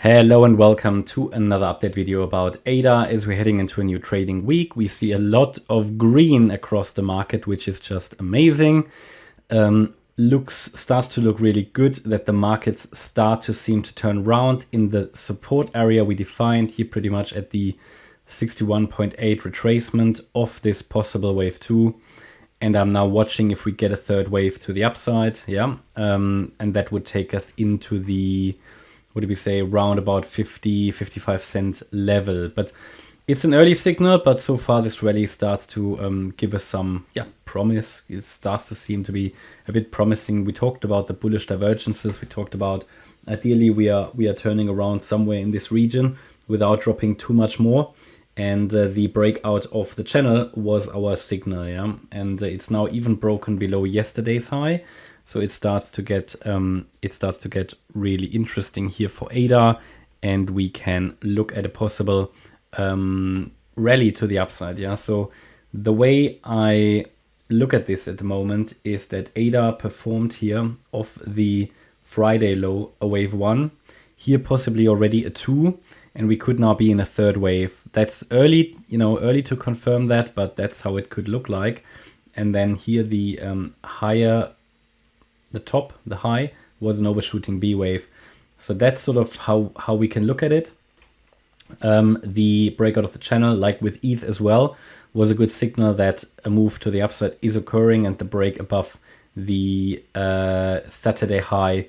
Hello and welcome to another update video about ADA. As we're heading into a new trading week, we see a lot of green across the market, which is just amazing. Starts to look really good that the markets start to seem to turn around in the support area we defined here pretty much at the 61.8 retracement of this possible wave 2. And I'm now watching if we get a third wave to the upside. And that would take us into the, what do we say, around about 50-55 cent level. But it's an early signal, but so far this rally starts to give us some promise. It starts to seem to be a bit promising. We talked about the bullish divergences. We talked about ideally we are turning around somewhere in this region without dropping too much more. And the breakout of the channel was our signal, and it's now even broken below yesterday's high. So it starts to get really interesting here for ADA, and we can look at a possible rally to the upside. So the way I look at this at the moment is that ADA performed here off the Friday low, a wave 1, here possibly already a 2, and we could now be in a third wave. That's early, early to confirm that, but that's how it could look like. And then here the the high was an overshooting B wave. So that's sort of how we can look at it. The breakout of the channel, like with ETH as well, was a good signal that a move to the upside is occurring, and the break above the Saturday high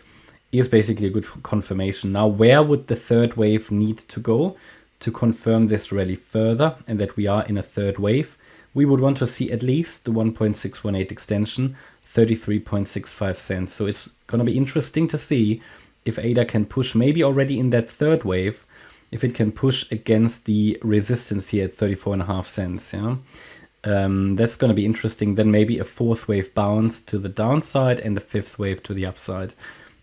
is basically a good confirmation. Now, where would the third wave need to go to confirm this rally further and that we are in a third wave? We would want to see at least the 1.618 extension, 33.65 cents. So it's going to be interesting to see if ADA can push maybe already in that third wave, if it can push against the resistance here at 34.5 cents. That's going to be interesting. Then maybe a fourth wave bounce to the downside and a fifth wave to the upside.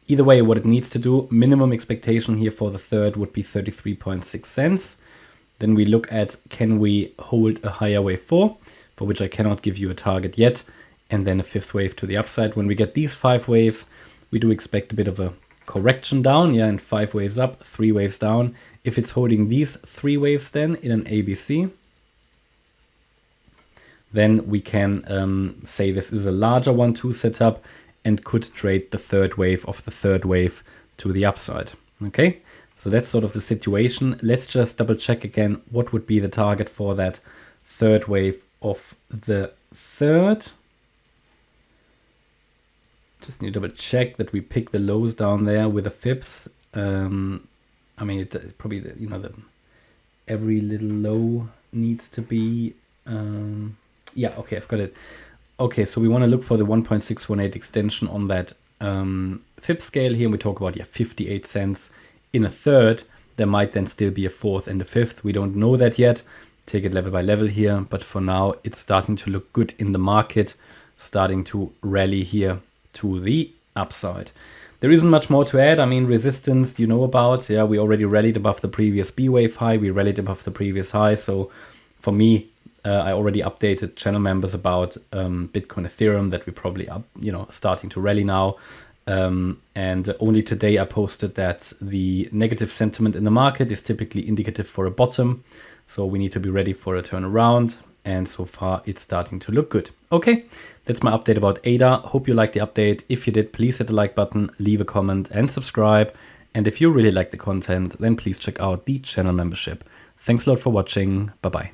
Either way, what it needs to do, minimum expectation here for the third would be 33.6 cents. Then we look at, can we hold a higher wave 4, for which I cannot give you a target yet, and then a fifth wave to the upside. When we get these 5 waves, we do expect a bit of a correction down, and 5 waves up, 3 waves down. If it's holding these 3 waves then in an ABC, then we can say this is a larger 1-2 setup and could trade the third wave of the third wave to the upside. Okay, so that's sort of the situation. Let's just double check again what would be the target for that third wave of the third. Just need to double check that we pick the lows down there with the fibs. I mean, it probably every little low needs to be okay, I've got it. Okay, so we want to look for the 1.618 extension on that fib scale here. We talk about 58 cents in a third. There might then still be a fourth and a fifth. We don't know that yet. Take it level by level here, but for now it's starting to look good in the market, starting to rally here to the upside. There isn't much more to add. I mean, resistance you know about. We already rallied above the previous B wave high. We rallied above the previous high. So for me, I already updated channel members about Bitcoin, Ethereum, that we probably are, starting to rally now. And only today I posted that the negative sentiment in the market is typically indicative for a bottom. So we need to be ready for a turnaround. And so far it's starting to look good. Okay, that's my update about ADA. Hope you liked the update. If you did, please hit the like button, leave a comment and subscribe. And if you really like the content, then please check out the channel membership. Thanks a lot for watching. Bye-bye.